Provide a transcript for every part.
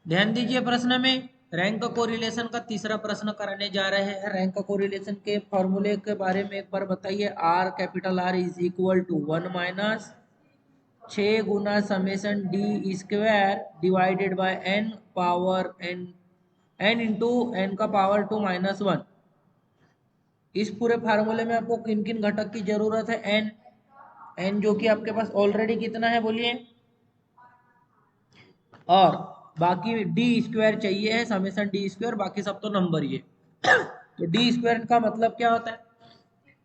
ध्यान दीजिए प्रश्न में रैंक कोरिलेशन का तीसरा प्रश्न कराने जा रहे हैं। रैंक कोरिलेशन के फॉर्मूले के बारे में एक बार बताइए। R capital R is equal to 1 minus 6 गुना summation d square divided by n power n into n का पावर 2 - 1। इस पूरे फार्मूले में आपको किन किन घटक की जरूरत है? एन जो कि आपके पास ऑलरेडी कितना है बोलिए, और बाकी डी स्क्वायर चाहिए है, समेशन डी स्क्वायर, बाकी सब तो नंबर ही है। तो डी स्क्वायर का मतलब क्या होता है?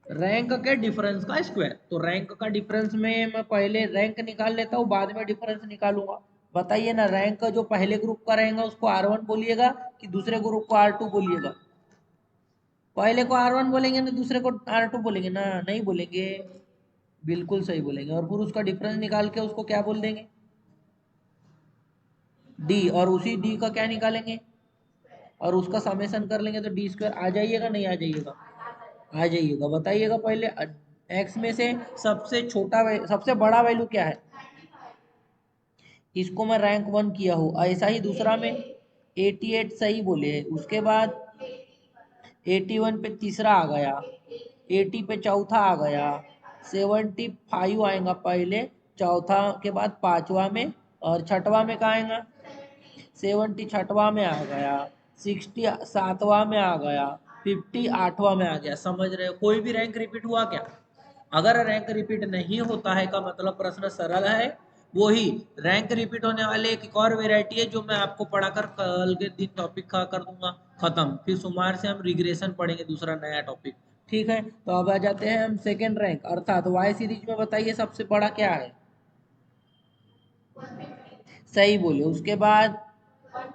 रैंक के डिफरेंस का स्क्वायर। तो रैंक का डिफरेंस में मैं पहले रैंक निकाल लेता हूँ, बाद में डिफरेंस निकालूंगा। बताइए ना, रैंक का जो पहले ग्रुप का रहेगा उसको R1 बोलिएगा कि दूसरे ग्रुप को R2 बोलिएगा? पहले को R1 बोलेंगे ना, दूसरे को R2 बोलेंगे ना? नहीं बोलेंगे, बिल्कुल सही बोलेंगे। और फिर उसका डिफरेंस निकाल के उसको क्या बोल देंगे? डी। और उसी डी का क्या निकालेंगे और उसका समेशन कर लेंगे तो डी स्क्वायर आ जाइएगा, नहीं आ जाइएगा? आ जाइएगा। बताइएगा पहले एक्स में से सबसे छोटा सबसे बड़ा वैल्यू क्या है? इसको मैं रैंक 1 किया हूँ। ऐसा ही दूसरा में 88 सही बोले है, उसके बाद 81 पे तीसरा आ गया, 80 पे चौथा आ गया, 75 आएगा पहले, चौथा के बाद पांचवा में, और छठवा में कहाँ आएगा? 70 छठवा में आ गया, 60 सातवां में आ गया, 50 आठवां में आ गया। समझ रहे हो? कोई भी रैंक रिपीट हुआ क्या? अगर रैंक रिपीट नहीं होता है का मतलब प्रश्न सरल है। वही रैंक रिपीट होने वाले एक और वेराइटी है जो मैं आपको पढ़ाकर कल के दिन टॉपिक का कर दूंगा खत्म। फिर सोमवार से हम रिग्रेशन पढ़ेंगे, दूसरा नया टॉपिक। ठीक है, तो अब आ जाते हैं हम सेकेंड रैंक अर्थात वाई सीरीज में। बताइए सबसे बड़ा क्या है? सही बोले। उसके बाद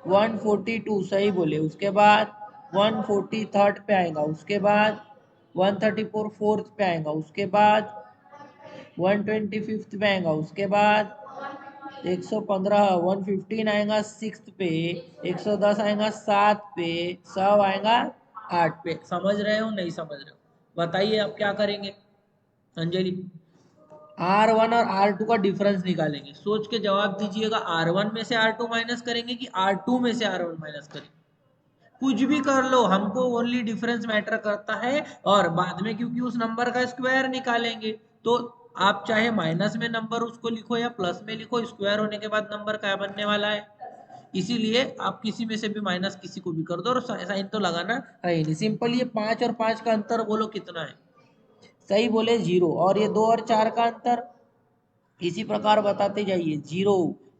142 सही बोले। उसके बाद 143 पे आएगा, उसके बाद 134 फोर्थ पे आएगा, उसके बाद 125 पे आएगा, उसके बाद 115 115 आएगा सिक्स पे, 110 आएगा 7 पे, 100 आएगा 8 पे। समझ रहे हो नहीं समझ रहे हो? बताइए अब क्या करेंगे अंजलि? R1 और R2 का डिफरेंस निकालेंगे। सोच के जवाब दीजिएगा। R1 में से R2 माइनस करेंगे कि R2 में से R1 माइनस करेंगे? कुछ भी कर लो, हमको ओनली डिफरेंस मैटर करता है। और बाद में क्योंकि उस नंबर का स्क्वायर निकालेंगे, तो आप चाहे माइनस में नंबर उसको लिखो या प्लस में लिखो, स्क्वायर होने के बाद नंबर क्या बनने वाला है। इसीलिए आप किसी में से भी माइनस किसी को भी कर दो और साइन तो लगाना है नहीं। सिंपल। ये 5 और 5 का अंतर बोलो कितना है? सही बोले 0। और ये 2 और 4 का अंतर इसी प्रकार बताते जाइए। 0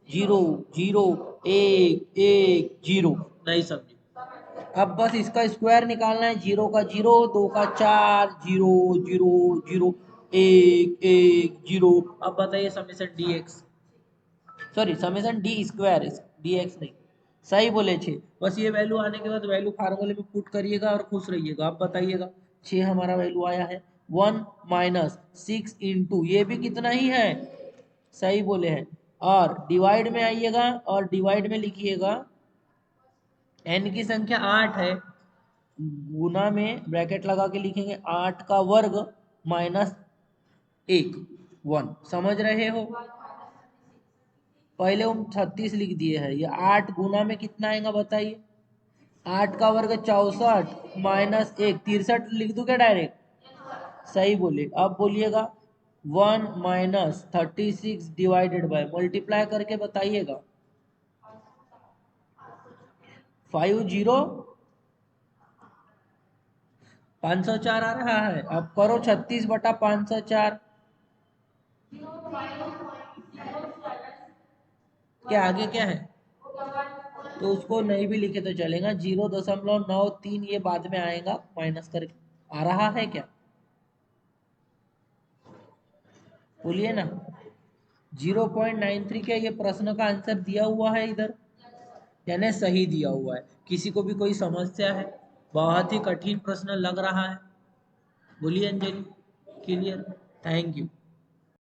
0 0 1 1 0। नहीं समझे? अब बस इसका स्क्वायर निकालना है। 0 का 0, 2 का 4, 0 0 0 1 1 0। अब बताइए summation D x, sorry summation d square, D x नहीं। सही बोले 6। बस ये वैल्यू आने के बाद वैल्यू फार्मूले में पुट करिएगा और खुश रहिएगा। अब बताइएगा 6 हमारा वैल्यू आया है। 1 माइनस 6 इंटू ये भी कितना ही है? सही बोले हैं। और डिवाइड में आइएगा और डिवाइड में लिखिएगा n की संख्या 8 है, गुना में ब्रैकेट लगा के लिखेंगे 8 का वर्ग माइनस 1 1। समझ रहे हो? पहले हम 36 लिख दिए हैं। ये 8 गुना में कितना आएगा बताइए? 8 का वर्ग 64 माइनस 1 63 लिख दूं क्या डायरेक्ट? सही बोले। अब बोलिएगा 1 माइनस 36 डिवाइडेड बाय, मल्टीप्लाई करके बताइएगा। 50 504 आ रहा है। अब करो 36/504। क्या आगे क्या है? तो उसको नहीं भी लिखे तो चलेगा। 0.93 ये बाद में आएगा माइनस करके। आ रहा है क्या? बोलिए ना। 0.93 क्या ये प्रश्न का आंसर दिया हुआ है इधर? यानी सही दिया हुआ है। किसी को भी कोई समस्या है? बहुत ही कठिन प्रश्न लग रहा है? बोलिए अंजलि। क्लियर? Thank you.